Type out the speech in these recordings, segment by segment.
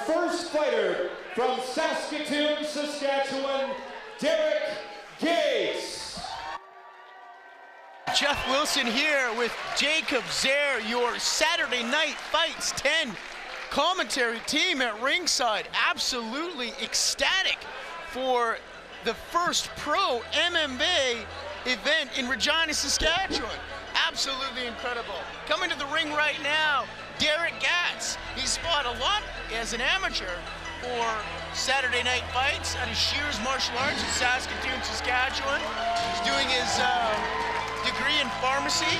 first fighter from Saskatoon, Saskatchewan, Gatz. Jeff Wilson here with Jacob Scheer, your Saturday Night Fights 10 commentary team at ringside. Absolutely ecstatic for the first pro MMA event in Regina, Saskatchewan. Absolutely incredible. Coming to the ring right now, Gatz. He's fought a lot as an amateur for Saturday Night Fights out of Scheer's Martial Arts in Saskatoon, Saskatchewan. He's doing his degree in pharmacy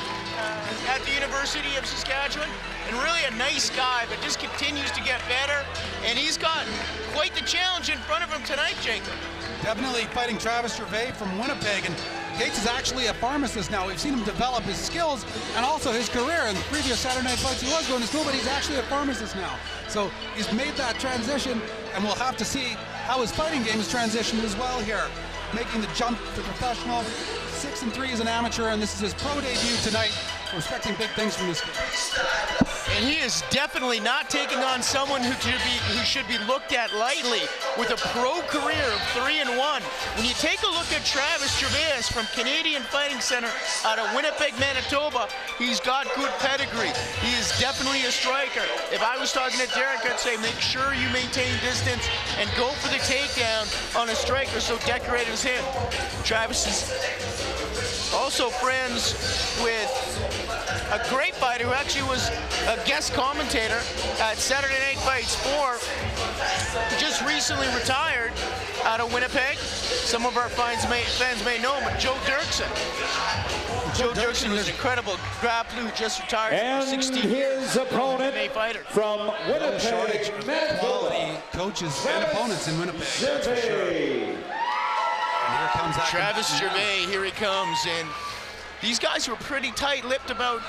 at the University of Saskatchewan, and really a nice guy, but just continues to get better, and he's got quite the challenge in front of him tonight, Jacob. Definitely fighting Travis Gervais from Winnipeg, and Gatz is actually a pharmacist now. We've seen him develop his skills and also his career. In the previous Saturday Night Fights, he was going to school, but he's actually a pharmacist now. So he's made that transition, and we'll have to see how his fighting game has transitioned as well here. Making the jump to professional, 6-3 as an amateur, and this is his pro debut tonight. We're expecting big things from this kid. And he is definitely not taking on someone who should be looked at lightly with a pro career of 3-1. When you take a look at Travis Gervais from Canadian Fighting Center out of Winnipeg, Manitoba, he's got good pedigree. He is definitely a striker. If I was talking to Derek, I'd say make sure you maintain distance and go for the takedown on a striker so decorated as him. Travis is also friends with a great fighter who actually was a guest commentator at Saturday Night Fights 4, just recently retired out of Winnipeg. Some of our fans may know him, but Joe Dirksen. Joe Dirksen was an incredible grappler who just retired. And 16 his opponent fighter from Winnipeg, Quality coaches and opponents in Winnipeg, that's for sure. And here comes Travis Gervais, here he comes, and these guys were pretty tight-lipped about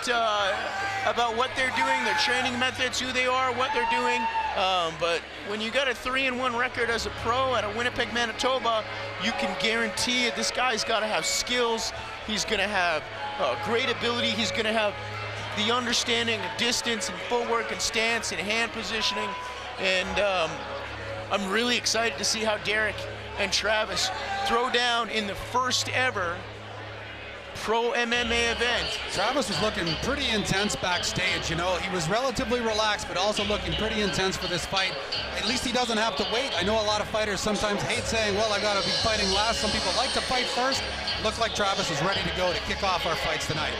what they're doing, their training methods, who they are, what they're doing. But when you got a 3-1 record as a pro out of Winnipeg, Manitoba, you can guarantee it. This guy's got to have skills. He's going to have great ability. He's going to have the understanding of distance and footwork and stance and hand positioning. And I'm really excited to see how Derek and Travis throw down in the first ever pro MMA event. Travis was looking pretty intense backstage, you know. He was relatively relaxed, but also looking pretty intense for this fight. At least he doesn't have to wait. I know a lot of fighters sometimes hate saying, well, I gotta be fighting last. Some people like to fight first. Looks like Travis is ready to go to kick off our fights tonight.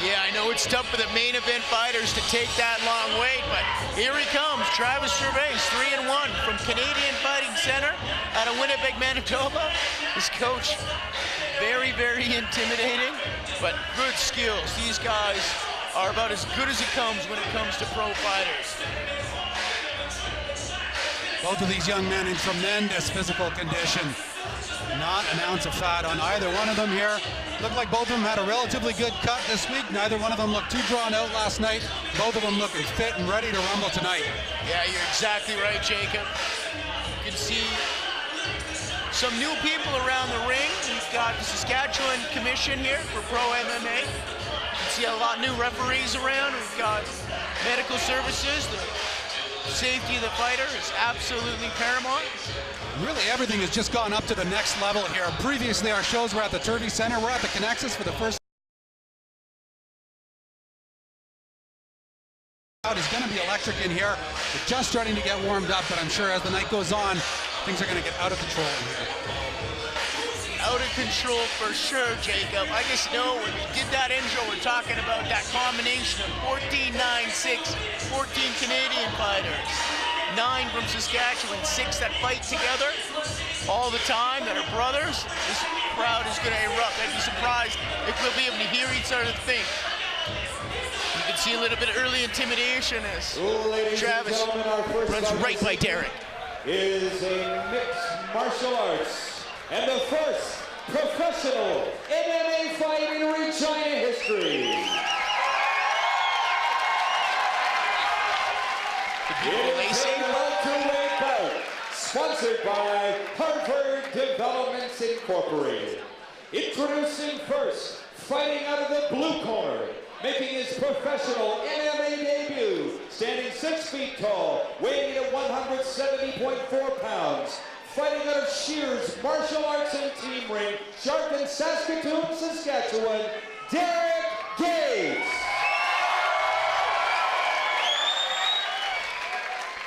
Yeah, I know it's tough for the main event fighters to take that long wait, but here he comes, Travis Gervais, 3-1 from Canadian Fighting Center out of Winnipeg, Manitoba. His coach, very, very intimidating, but good skills. These guys are about as good as it comes when it comes to pro fighters. Both of these young men in tremendous physical condition. Not an ounce of fat on either one of them here. Looked like both of them had a relatively good cut this week. Neither one of them looked too drawn out last night. Both of them looking fit and ready to rumble tonight. Yeah, you're exactly right, Jacob. You can see some new people around the ring. We've got the Saskatchewan Commission here for pro MMA. You can see a lot of new referees around. We've got medical services. The safety of the fighter is absolutely paramount. Really, everything has just gone up to the next level here. Previously, our shows were at the Turvey Center. We're at the Connexus for the first. It's going to be electric in here. We're just starting to get warmed up, but I'm sure as the night goes on, things are going to get out of control in here. Out of control for sure, Jacob. I just know when we did that intro, we're talking about that combination of 14, 9, 6, 14 Canadian fighters. 9 from Saskatchewan, 6 that fight together all the time, that are brothers. This crowd is going to erupt. I'd be surprised if we'll be able to hear each other think. You can see a little bit of early intimidation as Travis runs right by Derek. Is a mixed martial arts and the first professional MMA fight in Regina history. Welterweight bout, sponsored by Harvard Developments Incorporated. Introducing first, fighting out of the blue corner, making his professional MMA debut, standing 6 feet tall, weighing in at 170.4 pounds. Fighting out of Scheer's Martial Arts and Team Ring, Shark, Saskatoon, Saskatchewan, Gatz.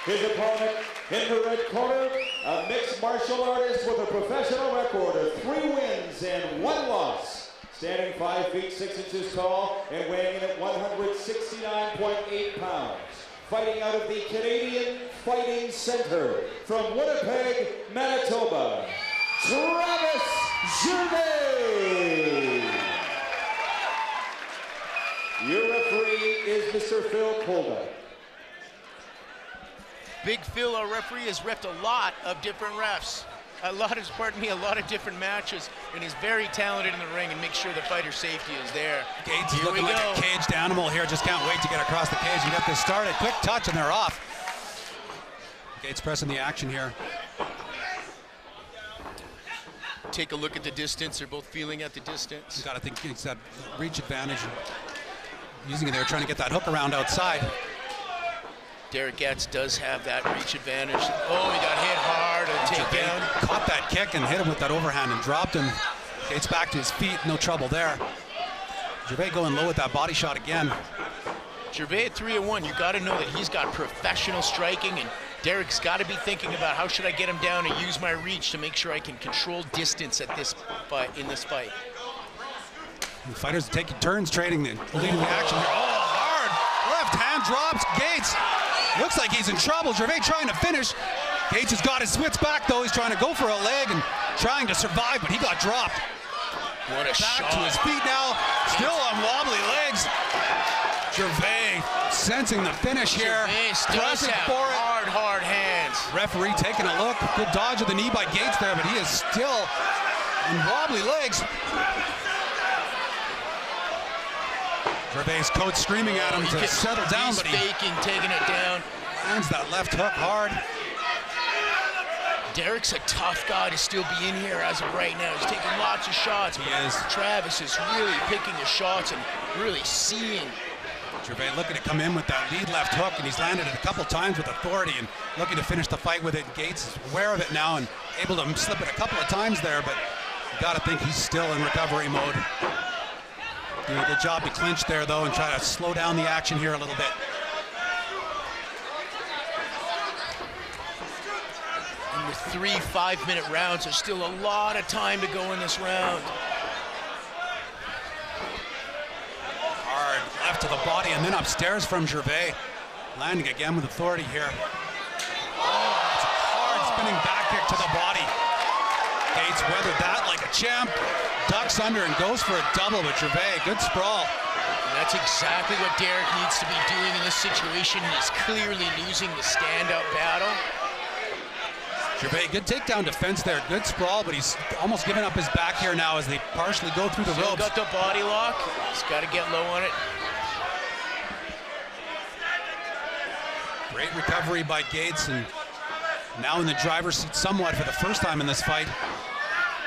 His opponent in the red corner, a mixed martial artist with a professional record of 3 wins and 1 loss. Standing 5 feet 6 inches tall and weighing in at 169.8 pounds. Fighting out of the Canadian Fighting Center from Winnipeg, Manitoba, Gervais. Your referee is Mr. Phil Kolda. Big Phil, our referee, has repped a lot of different refs. A lot of different matches, and is very talented in the ring and makes sure the fighter safety is there. Gatz is looking like a caged animal here. Just can't wait to get across the cage and get this started. Quick touch and they're off. Gatz pressing the action here. Take a look at the distance. They're both feeling at the distance. You got to think it's that reach advantage. Using it there, trying to get that hook around outside. Derek Gatz does have that reach advantage. Oh, he got hit hard. A takedown. Caught that kick and hit him with that overhand and dropped him. Gatz back to his feet, no trouble there. Gervais going low with that body shot again. Gervais at 3-1, you got to know that he's got professional striking, and Derek's got to be thinking about how should I get him down and use my reach to make sure I can control distance at this fight, in this fight. The fighters are taking turns trading the leading the action here. Oh, hard! Left hand drops. Gatz looks like he's in trouble. Gervais trying to finish. Gatz has got his wits back though. He's trying to go for a leg and trying to survive, but he got dropped. What a shot. Back to his feet now, still on wobbly legs. Gervais sensing the finish here. Pressing for it. Hard hands. Referee taking a look. Good dodge of the knee by Gatz there, but he is still on wobbly legs. Gervais' coach screaming at him to settle down, but he's faking, taking it down. Lands that left hook hard. Derek's a tough guy to still be in here as of right now. He's taking lots of shots. He is. Travis is really picking his shots and really seeing. Gervais looking to come in with that lead left hook, and he's landed it a couple times with authority and looking to finish the fight with it. Gatz is aware of it now and able to slip it a couple of times there, but you got to think he's still in recovery mode. Doing a good job to clinch there though and try to slow down the action here a little bit. And with 3 5-minute rounds, there's still a lot of time to go in this round. Hard left to the body and then upstairs from Gervais. Landing again with authority here. Oh, it's a hard spinning back kick to the body. Gatz weathered that like a champ. Ducks under and goes for a double with Gervais. Good sprawl. And that's exactly what Derek needs to be doing in this situation. He's clearly losing the standout battle. Gervais, good takedown defense there. Good sprawl, but he's almost giving up his back here now as they partially go through the ropes. Got the body lock. He's got to get low on it. Great recovery by Gatz, and now in the driver's seat somewhat for the first time in this fight.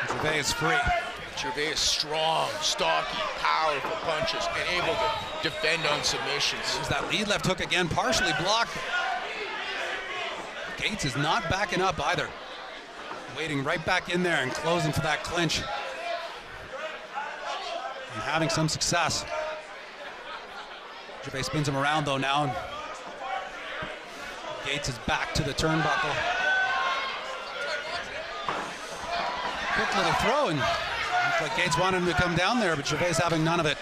Gervais is free. Gervais is strong, stocky, powerful punches, and able to defend on submissions. There's that lead left hook again, partially blocked. Gatz is not backing up either. Waiting right back in there and closing for that clinch. And having some success. Gervais spins him around though now. And Gatz is back to the turnbuckle. Quick little throw, and looks like Gatz wanted him to come down there, but Gervais having none of it.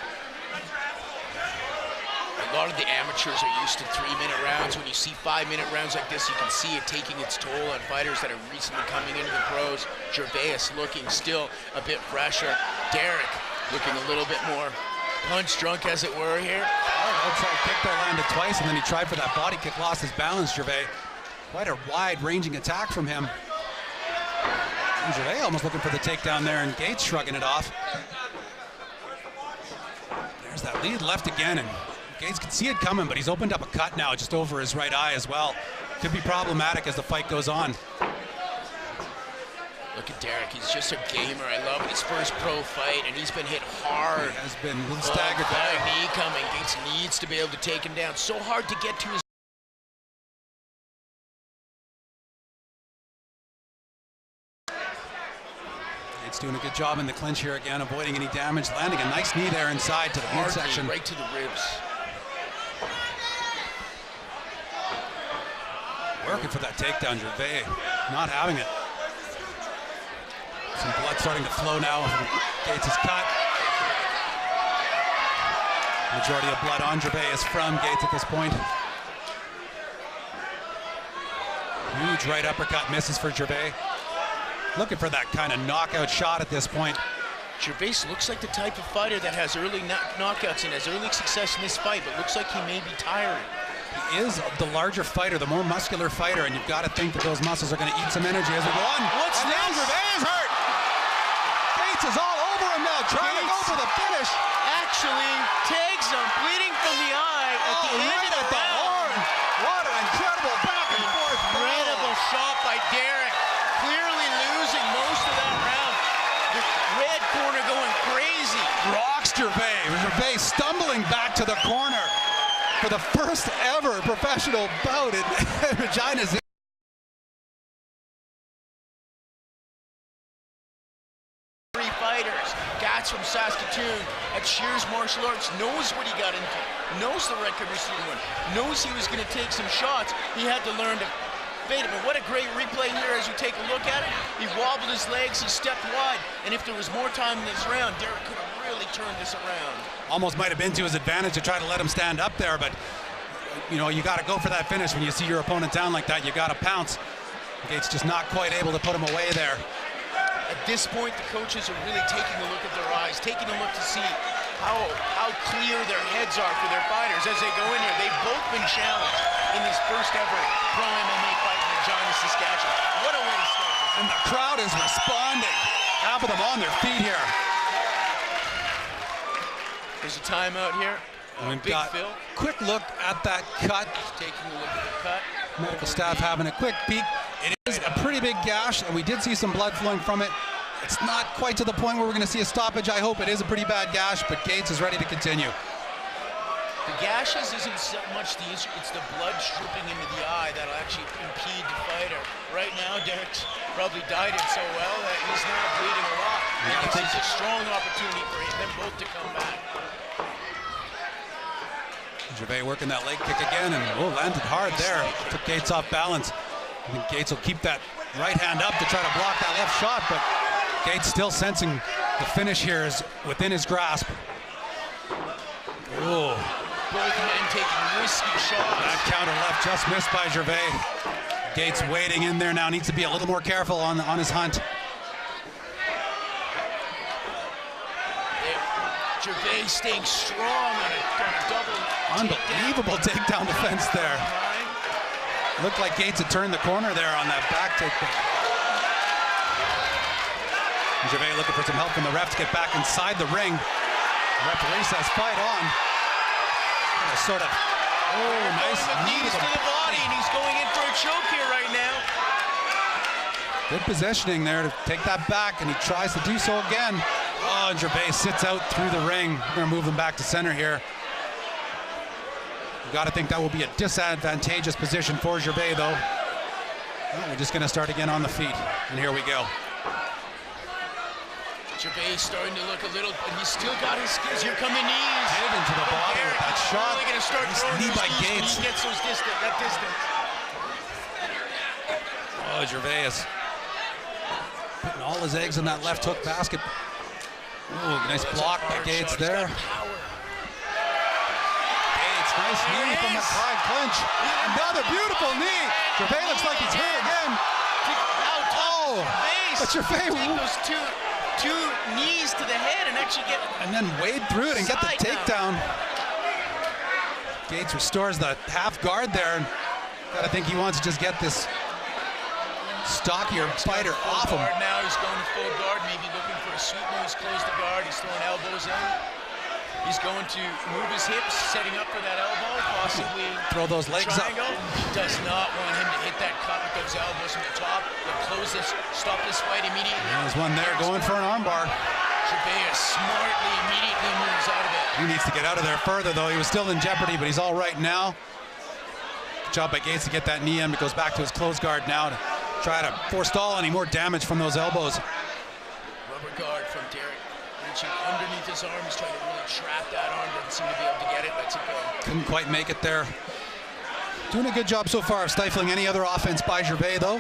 A lot of the amateurs are used to 3-minute rounds. When you see 5-minute rounds like this, you can see it taking its toll on fighters that are recently coming into the pros. Gervais looking still a bit fresher. Derek looking a little bit more punch drunk, as it were, here. Outside kick there landed twice, and then he tried for that body kick, lost his balance, Gervais. Quite a wide-ranging attack from him. And Gervais almost looking for the takedown there, and Gatz shrugging it off. There's that lead left again, and Gatz can see it coming, but he's opened up a cut now just over his right eye as well. Could be problematic as the fight goes on. Look at Derek, he's just a gamer. I love it. His first pro fight, and he's been hit hard. He has been a little staggered. Knee coming. Gatz needs to be able to take him down. So hard to get to his Gates doing a good job in the clinch here again, avoiding any damage, landing a nice knee there inside to the midsection. Right to the ribs. Working for that takedown, Gervais not having it. Some blood starting to flow now. Gates is cut. Majority of blood on Gervais is from Gates at this point. Huge right uppercut misses for Gervais. Looking for that kind of knockout shot at this point. Gervais looks like the type of fighter that has early knockouts and has early success in this fight, but looks like he may be tiring. He is the larger fighter, the more muscular fighter, and you've got to think that those muscles are going to eat some energy as we go on. What's and this? Now Gervais is hurt. Gates is all over him now, trying to go for the finish. Actually tags him, bleeding from the eye at the end of the round. What an incredible back and forth. Incredible shot by Derek, clearly losing most of that round. The red corner going crazy. Rocks Gervais. Gervais stumbling back to the corner for the first ever professional bout in Regina's. Three fighters. Gatz from Saskatoon at Scheer's Martial Arts knows what he got into, knows the record receiving one, knows he was going to take some shots. He had to learn to fade him. And what a great replay here as you take a look at it. He wobbled his legs, he stepped wide, and if there was more time in this round, Derek could have really turned this around. Almost might have been to his advantage to try to let him stand up there, but you know, you got to go for that finish when you see your opponent down like that. You got to pounce. Gates just not quite able to put him away there. At this point, the coaches are really taking a look at their eyes, taking a look to see how clear their heads are for their fighters as they go in here. They've both been challenged in this first ever pro MMA fight in Regina, Saskatchewan. What a way to start this. And the crowd is responding. Half of them on their feet here. There's a timeout here. We've Big got Phil. Quick look at that cut. Just taking a look at the cut. Medical staff having a quick peek. It is a pretty big gash, and we did see some blood flowing from it. It's not quite to the point where we're going to see a stoppage. I hope it is a pretty bad gash, but Gates is ready to continue. The gashes isn't so much the issue, it's the blood dripping into the eye that'll actually impede the fighter. Right now, Derek's probably dyed it so well that he's not bleeding a lot. And this is a strong opportunity for them both to come back. Gervais working that leg kick again, and landed hard there. Took Gates off balance. I think Gates will keep that right hand up to try to block that left shot, but Gates still sensing the finish here is within his grasp. Oh. Both men taking risky shots. That counter left just missed by Gervais. Gates waiting in there now, needs to be a little more careful on his hunt. Gervais staying strong on a double. Unbelievable takedown defense there. Looked like Gates had turned the corner there on that back takedown. Gervais looking for some help from the ref to get back inside the ring. The referee says fight on. Sort of, nice knees to the body, and he's going in for a choke here right now. Good positioning there to take that back, and he tries to do so again. Oh, and Gervais sits out through the ring. We're going to move him back to center here. You got to think that will be a disadvantageous position for Gervais, though. Well, we're just going to start again on the feet, and here we go. Gervais starting to look a little, and he's still got his skills. Here come the knees. Hit into the body with that shot. Really going to start nice throwing knee by knees Gates. when he gets those that distance. Oh, Gervais putting all his eggs in that left hook basket. Oh, nice block by Gates there. Gates, nice knee from the side clinch. Another beautiful knee. Gervais looks like he's hurt again. Oh, but Gervais take those two knees to the head and actually get, and then wade through it and get the takedown. Gates restores the half guard there, and gotta think he wants to just get this stockier fighter off him. Now he's going to full guard, maybe looking for a sweep move. He's closed the guard, he's throwing elbows in. He's going to move his hips, setting up for that elbow, possibly throw those legs triangle. up. He does not want him to hit that cut with those elbows from the top. They'll close this, stop this fight immediately. There's one there going for an armbar. Gervais smartly, immediately moves out of it. He needs to get out of there further, though. He was still in jeopardy, but he's all right now. Good job by Gates to get that knee in, but goes back to his closed guard now to try to forestall any more damage from those elbows. Well, rubber guard from Derek. Reaching underneath his arm, he's trying to really trap that arm, doesn't seem to be able to get it, lets it go. Couldn't quite make it there. Doing a good job so far of stifling any other offense by Gervais, though.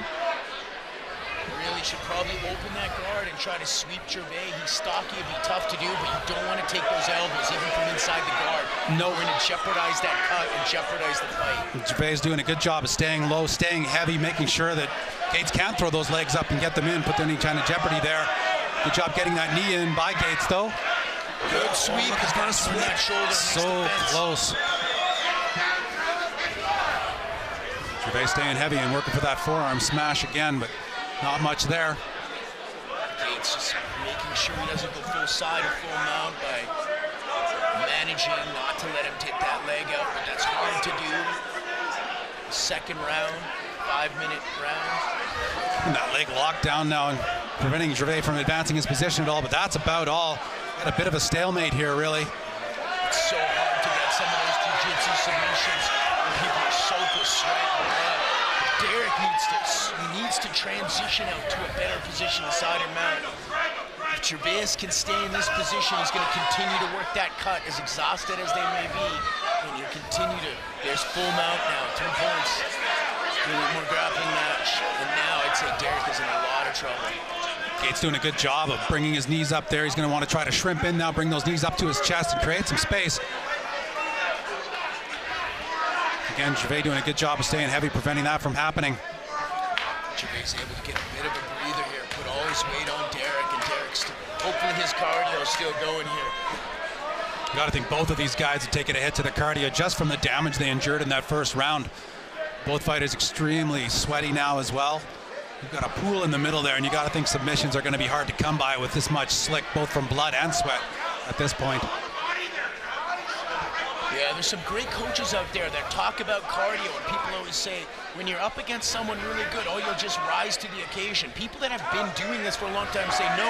Really should probably open that guard and try to sweep Gervais. He's stocky, it'd be tough to do, but you don't want to take those elbows, even from inside the guard. No. We're going to jeopardize that cut and jeopardize the fight. Gervais is doing a good job of staying low, staying heavy, making sure that Gatz can't throw those legs up and get them in, put any kind of jeopardy there. Good job getting that knee in by Gatz, though. Good sweep. He's going to swing that shoulder. So close. Gervais staying heavy and working for that forearm smash again, but not much there. Gatz just making sure he doesn't go full side or full mount by managing not to let him take that leg out, but that's hard to do. The second round, 5-minute round. And that leg locked down now and preventing Gervais from advancing his position at all, but that's about all. Got a bit of a stalemate here, really. It's so hard to get some of those jiu-jitsu submissions when people are soaked with sweat and blood. Derek needs to transition out to a better position inside or mount. If Gervais can stay in this position, he's going to continue to work that cut, as exhausted as they may be, and he'll continue to. There's full mount now, 3 points. Doing more grappling match, and now I'd say Derek is in a lot of trouble. Gatz doing a good job of bringing his knees up there. He's going to want to try to shrimp in now, bring those knees up to his chest and create some space. Again, Gervais doing a good job of staying heavy, preventing that from happening. Gervais able to get a bit of a breather here, put all his weight on Derek, and Derek's hopefully his cardio is still going here. You got to think both of these guys have taken a hit to the cardio just from the damage they endured in that first round. Both fighters extremely sweaty now as well. You've got a pool in the middle there, and you got to think submissions are going to be hard to come by with this much slick, both from blood and sweat at this point. Yeah, there's some great coaches out there that talk about cardio, and people always say, when you're up against someone really good, oh, you'll just rise to the occasion. People that have been doing this for a long time say, no,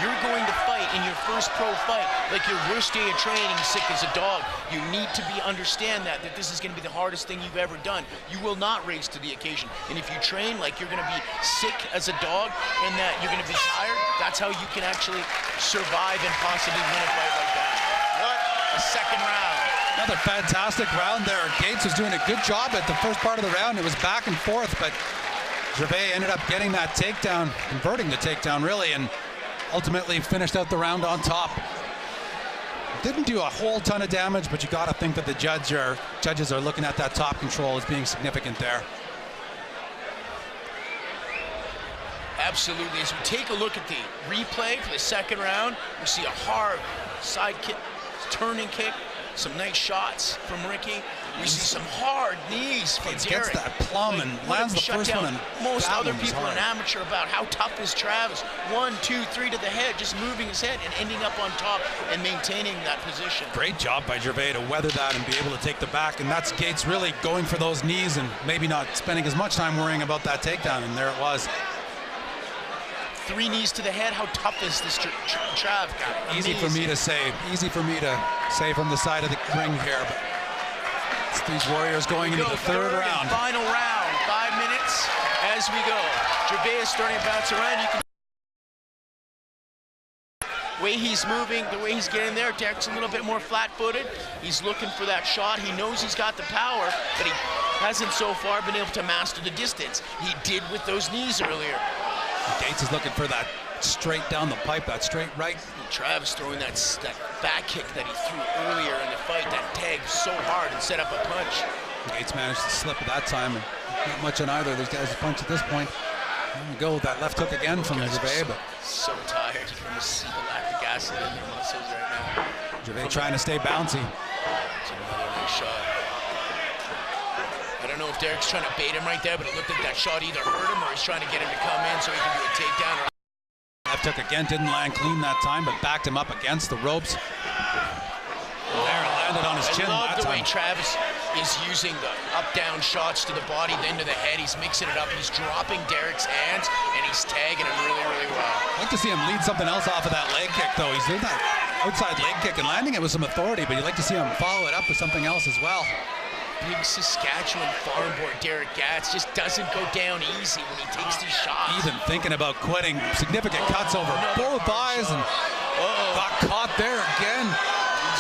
you're going to fight in your first pro fight like your worst day of training, sick as a dog. You need to understand that this is going to be the hardest thing you've ever done. You will not raise to the occasion. And if you train like you're going to be sick as a dog and that you're going to be tired, that's how you can actually survive and possibly win a fight like that. What a second round. Another fantastic round there. Gatz was doing a good job at the first part of the round. It was back and forth, but Gervais ended up getting that takedown, converting the takedown really, and ultimately finished out the round on top. Didn't do a whole ton of damage, but you got to think that the judges are looking at that top control as being significant there. Absolutely. As we take a look at the replay for the second round, we see a hard side kick, turning kick. Some nice shots from Ricky. We see some hard knees from Derek. Gets that plumb and lands the first one. And most other people are an amateur about how tough is Travis. 1, 2, 3 to the head, just moving his head and ending up on top and maintaining that position. Great job by Gervais to weather that and be able to take the back. And that's Gatz really going for those knees and maybe not spending as much time worrying about that takedown. And there it was. 3 knees to the head. How tough is this Trav guy? Easy for me to say. Easy for me to say from the side of the ring here. But it's these Warriors going into the third round. Final round. 5 minutes as we go. Gervais is starting to bounce around. You can the way he's moving, the way he's getting there, Derek's a little bit more flat-footed. He's looking for that shot. He knows he's got the power, but he hasn't so far been able to master the distance. He did with those knees earlier. Gatz is looking for that straight down the pipe, that straight right. Travis throwing that back kick that he threw earlier in the fight, that tagged so hard and set up a punch. Gatz managed to slip at that time, and not much on either of these guys' punch at this point. There we go, that left hook again from Gervais. So tired. You can see the lack of gas in their muscles right now. Gervais trying to stay bouncy. It's another nice shot. I don't know if Derek's trying to bait him right there, but it looked like that shot either hurt him or he's trying to get him to come in so he can do a takedown. Left hook again, didn't land clean that time, but backed him up against the ropes. There, it landed on his chin that time. I love the way Travis is using the up-down shots to the body, then to the head. He's mixing it up. He's dropping Derek's hands, and he's tagging him really, really well. I'd like to see him lead something else off of that leg kick, though. He's doing that outside leg kick and landing it with some authority, but you'd like to see him follow it up with something else as well. big Saskatchewan farm boy Derek Gatz just doesn't go down easy when he takes these shots. Even thinking about quitting, significant cuts over both eyes and got caught there again.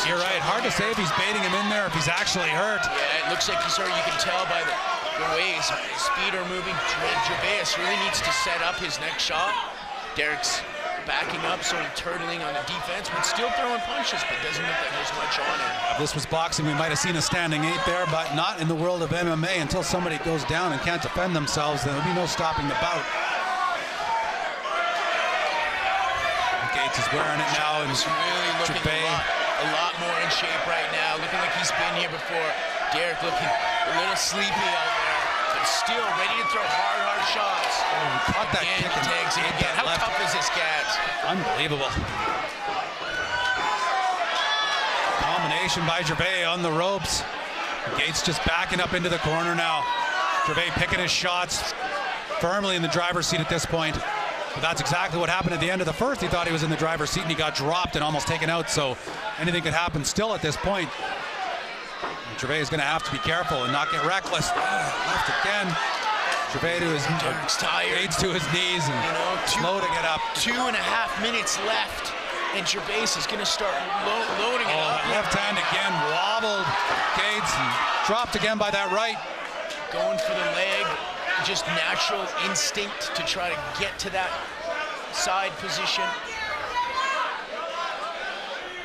You're right, hard to say if he's baiting him in there, if he's actually hurt. Yeah, it looks like he's hurt. You can tell by the way his speed are moving. Gervais really needs to set up his next shot. Derek's backing up, sort of turtling on the defense, but still throwing punches, but doesn't look like there's much on him. If this was boxing, we might have seen a standing 8 there, but not in the world of MMA. Until somebody goes down and can't defend themselves, there'll be no stopping the bout. Gatz is wearing it now, and he's really looking a lot more in shape right now, looking like he's been here before. Derek looking a little sleepy out there, but still ready to throw hard shots. Oh, caught that kick and tags it again. How tough is this, Gatz? Unbelievable. Combination by Gervais on the ropes. Gatz just backing up into the corner now. Gervais picking his shots firmly in the driver's seat at this point. But that's exactly what happened at the end of the first. He thought he was in the driver's seat and he got dropped and almost taken out, so anything could happen still at this point. And Gervais is going to have to be careful and not get reckless. Left again. Gervais to his Gatz to his knees and slow to get up. 2.5 minutes left, and Gervais is going to start loading it up. Left hand again, wobbled Gatz and dropped again by that right. Going for the leg. Just natural instinct to try to get to that side position.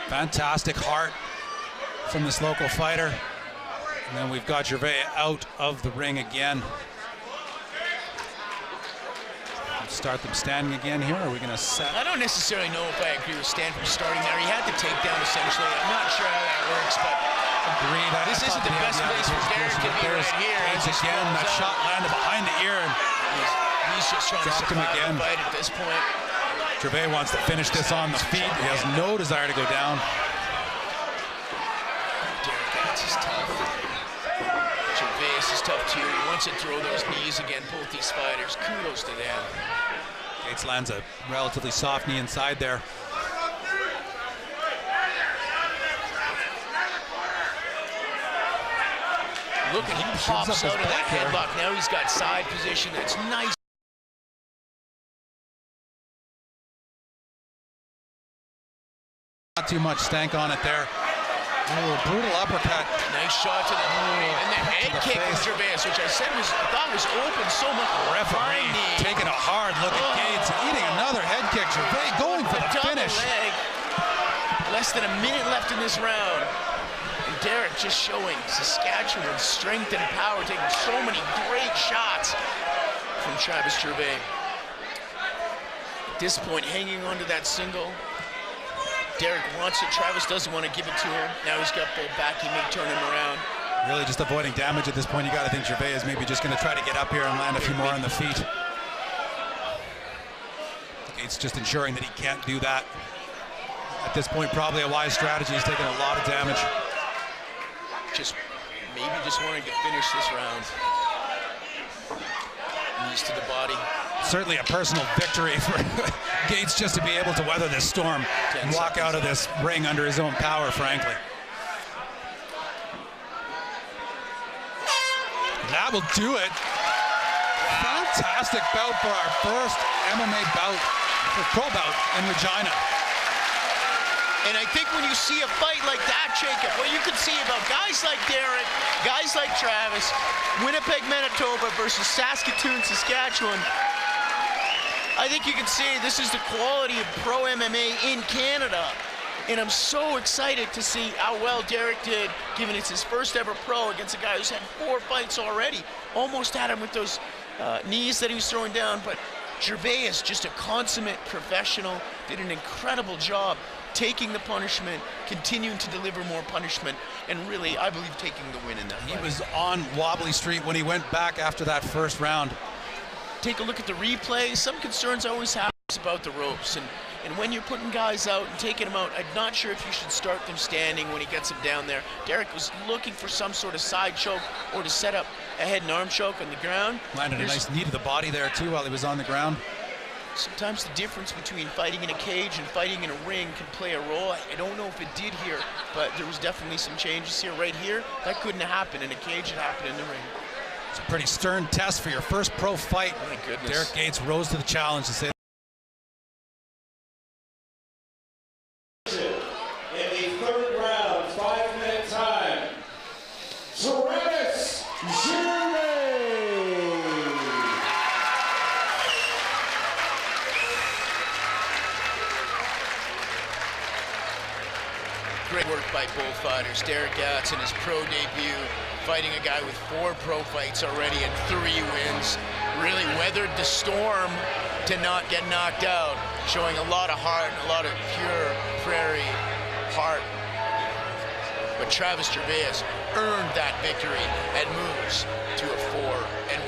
Fantastic heart from this local fighter. And then we've got Gervais out of the ring again. Let's start them standing again here. Are we going to set? I don't necessarily know if I agree with Stanford starting there. He had the takedown essentially. I'm not sure how that works, but agreed. This isn't the best place for Derek to be right here. Again, that shot landed behind the ear. And he's just trying to survive the fight at this point. Gervais wants to finish this on the feet. He has no desire to go down. Derek Gatz is tough. Gervais is tough too. He wants to throw those knees again, both these fighters. Kudos to them. Gatz lands a relatively soft knee inside there. Look at he pops out of that headlock. Now he's got side position. That's nice. Not too much stank on it there. Oh, brutal uppercut. Nice shot to the and the head kick from Gervais, which I thought was open so much. Referee taking a hard look at Gatz, eating another head kick. Gervais going for the finish. Leg. Less than a minute left in this round. Derek just showing Saskatchewan's strength and power, taking so many great shots from Travis Gervais. At this point, hanging on to that single. Derek wants it. Travis doesn't want to give it to him. Now he's got full back. He may turn him around. Really just avoiding damage at this point. You got to think Gervais is maybe just going to try to get up here and land a few more on the feet. Gatz just ensuring that he can't do that. At this point, probably a wise strategy. He's taking a lot of damage. Maybe just wanting to finish this round. Knees to the body. Certainly a personal victory for Gatz just to be able to weather this storm and walk out of this ring under his own power, frankly. That will do it. Fantastic bout for our first MMA bout, or pro bout in Regina. And I think when you see a fight like that, Jacob, what you can see about guys like Derek, guys like Travis, Winnipeg, Manitoba versus Saskatoon, Saskatchewan, I think you can see this is the quality of pro MMA in Canada. And I'm so excited to see how well Derek did, given it's his first ever pro against a guy who's had 4 fights already. Almost had him with those knees that he was throwing down, but Gervais is just a consummate professional, did an incredible job taking the punishment, continuing to deliver more punishment, and really, I believe, taking the win in that fight. He was on wobbly street when he went back after that first round. Take a look at the replay. Some concerns I always have about the ropes, and when you're putting guys out and taking them out, I'm not sure if you should start them standing when he gets them down there. Derek was looking for some sort of side choke or to set up a head and arm choke on the ground. Landed a nice knee to the body there too while he was on the ground. sometimes the difference between fighting in a cage and fighting in a ring can play a role. I don't know if it did here, but there was definitely some changes here. Right here, that couldn't happen in a cage, it happened in the ring. It's a pretty stern test for your first pro fight. My goodness. Derek Gates rose to the challenge to say. In the third round, 5-minute time, Gervais. Great work by both fighters. Derek Gatz in his pro debut, fighting a guy with 4 pro fights already and 3 wins. Really weathered the storm to not get knocked out, showing a lot of heart and a lot of pure prairie heart. But Travis Gervais earned that victory and moves to a 4-1